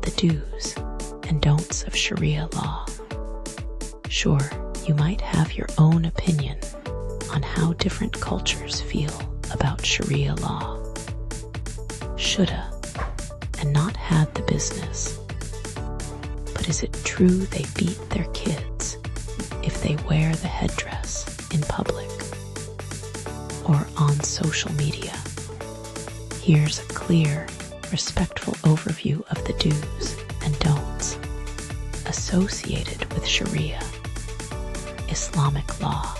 the do's and don'ts of Sharia law. Sure, you might have your own opinion on how different cultures feel about Sharia law. Shoulda and not had the business. But is it true they beat their kids if they wear the headdress in public or on social media? Here's a clear, respectful overview of the do's and don'ts associated with Sharia, Islamic law.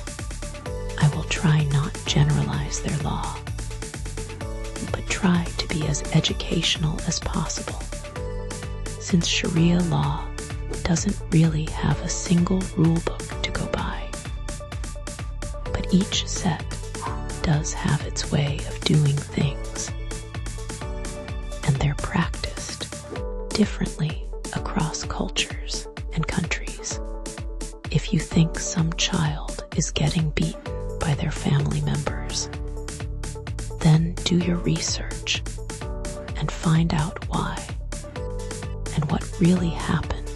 I will try not generalize their law, but try to be as educational as possible, since Sharia law doesn't really have a single rule book to go by. But each set does have its way of doing things, and they're practiced differently across cultures and countries. If you think some child is getting beaten by their family members, then do your research and find out why and what really happened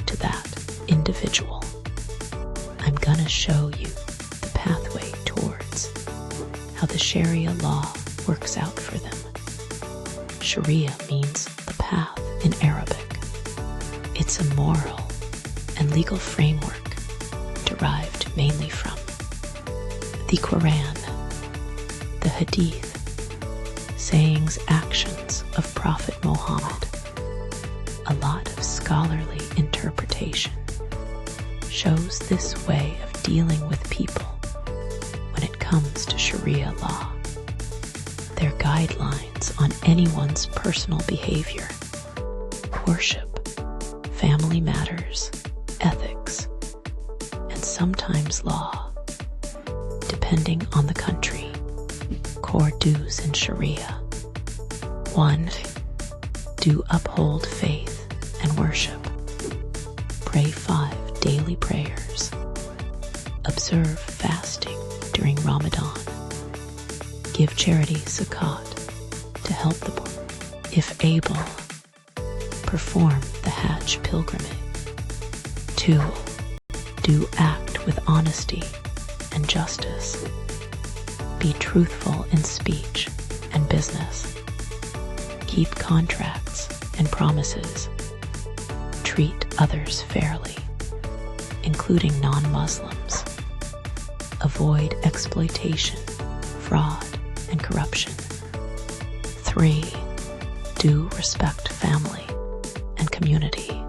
to that individual. I'm gonna show you the pathway towards how the Sharia law works out for them. Sharia means the path in Arabic. It's a moral and legal framework derived mainly from the Quran, the Hadith, sayings, actions of Prophet Muhammad. A lot of scholarly interpretation shows this way of dealing with people when it comes to Sharia law. They're guidelines on anyone's personal behavior, worship, family matters, ethics, and sometimes law, depending on the country. Core do's in Sharia. 1. Do uphold faith and worship. Pray 5 daily prayers. Observe fasting during Ramadan. Give charity zakat to help the poor. If able, perform the Hajj pilgrimage. 2. Do act with honesty and justice. Be truthful in speech and business. Keep contracts and promises. Treat others fairly, including non-Muslims. Avoid exploitation, fraud, and corruption. 3. Do respect family and community.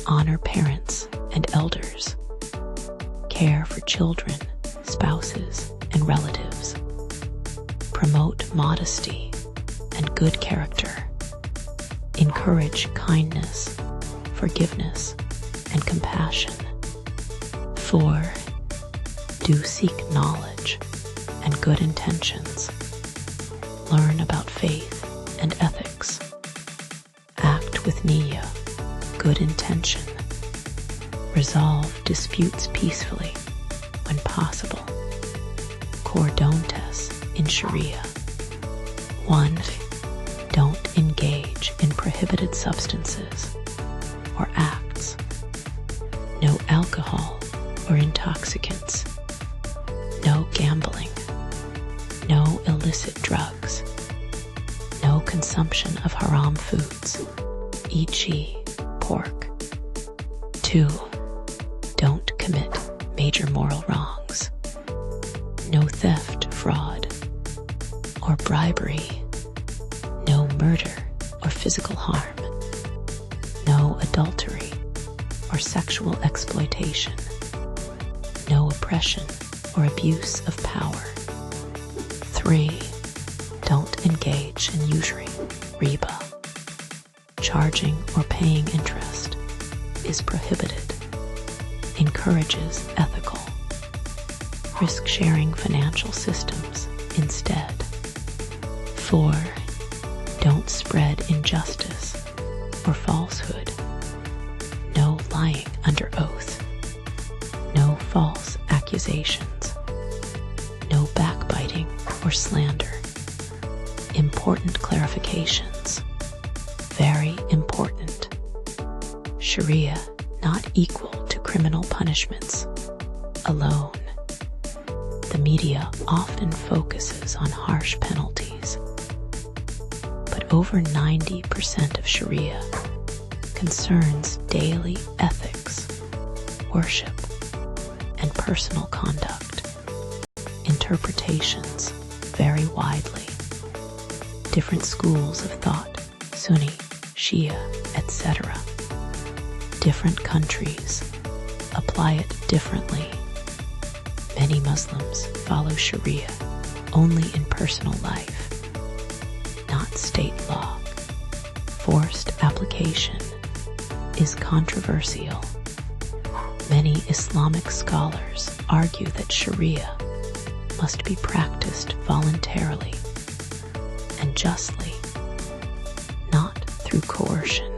Honor parents and elders. Care for children, spouses, and relatives. Promote modesty and good character. Encourage kindness, forgiveness, and compassion. 4. Do seek knowledge and good intentions. Learn about faith and ethics. Act with niyyah, good intention. Resolve disputes peacefully when possible. Core don'ts in Sharia. 1. Don't engage in prohibited substances or acts. No alcohol or intoxicants. No gambling. No illicit drugs. No consumption of haram foods, e.g., pork. 2. Don't commit major moral wrongs. No theft, fraud, or bribery. No murder or physical harm. No adultery or sexual exploitation. No oppression or abuse of power. 3. Don't engage in usury, riba. Charging or paying interest is prohibited. Encourages ethical, risk-sharing financial systems instead. 4. Don't spread injustice or falsehood. No lying under oath. No false accusations. No backbiting or slander. Important clarifications. Very important. Sharia not equal to criminal punishments alone. The media often focuses on harsh penalties, but over 90% of Sharia concerns daily ethics, worship, and personal conduct. Interpretations vary widely. Different schools of thought, Sunni, Shia, etc. Different countries apply it differently. Many Muslims follow Sharia only in personal life, not state law. Forced application is controversial. Many Islamic scholars argue that Sharia must be practiced voluntarily and justly, not through coercion.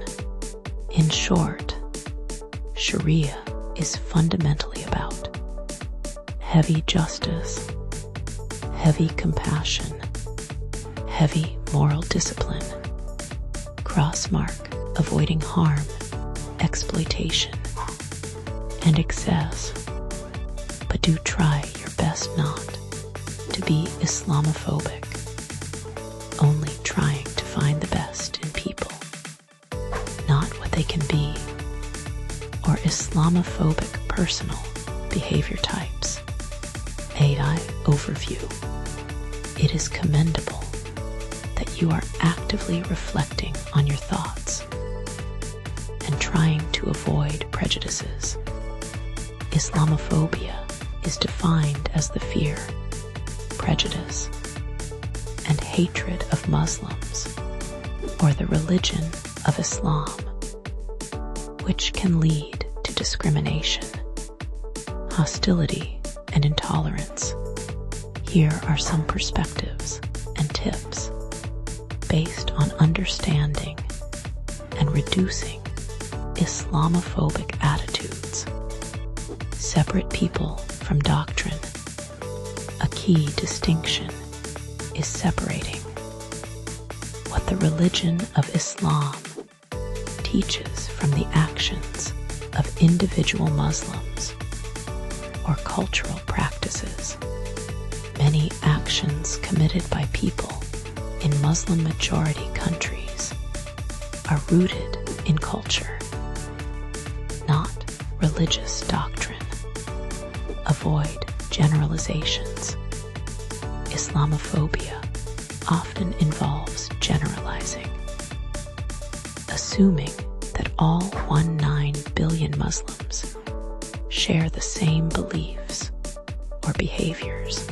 In short, Sharia is fundamentally about heavy justice, heavy compassion, heavy moral discipline, cross-mark avoiding harm, exploitation, and excess. But do try your best not to be Islamophobic, only trying to find the best in people, not what they can be, or Islamophobic personal behavior types. AI overview. It is commendable that you are actively reflecting on your thoughts and trying to avoid prejudices. Islamophobia is defined as the fear, prejudice, and hatred of Muslims or the religion of Islam, which can lead to discrimination, hostility, and intolerance. Here are some perspectives and tips based on understanding and reducing Islamophobic attitudes. Separate people from doctrine. A key distinction is separating what the religion of Islam teaches from the actions of individual Muslims or cultural practices. Many actions committed by people in Muslim-majority countries are rooted in culture, not religious doctrine. Avoid generalizations. Islamophobia often involves generalizing, assuming that all 19 billion Muslims share the same beliefs or behaviors.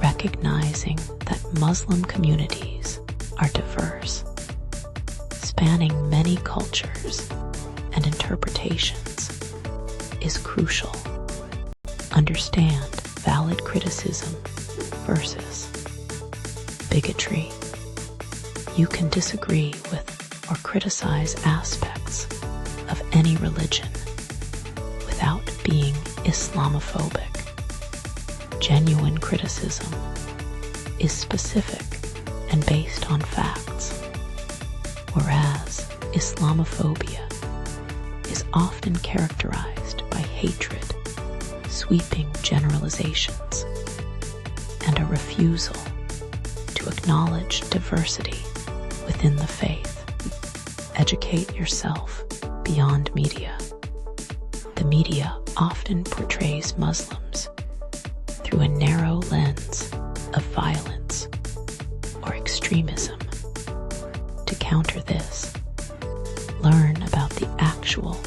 Recognizing that Muslim communities are diverse, spanning many cultures and interpretations, is crucial. Understand valid criticism versus bigotry. You can disagree with or criticize aspects of any religion without being Islamophobic. Genuine criticism is specific and based on facts, whereas Islamophobia is often characterized by hatred, sweeping generalizations, and a refusal to acknowledge diversity within the faith. Educate yourself beyond media. The media often portrays Muslims through a narrow lens of violence or extremism. To counter this, learn about the actual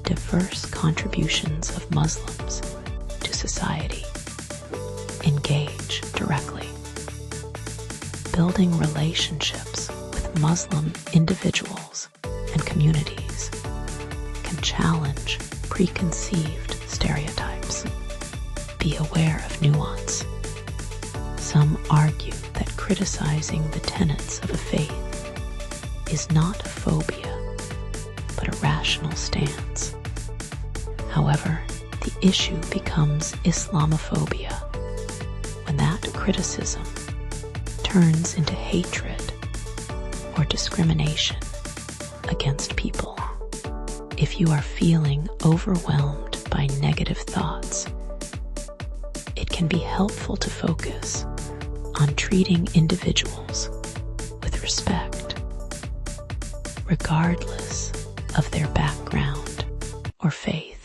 diverse contributions of Muslims to society. Engage directly. Building relationships with Muslim individuals and communities can challenge preconceived stereotypes. Be aware of nuance. Some argue that criticizing the tenets of a faith is not a phobia, but a rational stance. However, the issue becomes Islamophobia when that criticism turns into hatred or discrimination against people. If you are feeling overwhelmed by negative thoughts, it can be helpful to focus on treating individuals with respect, regardless of their background or faith.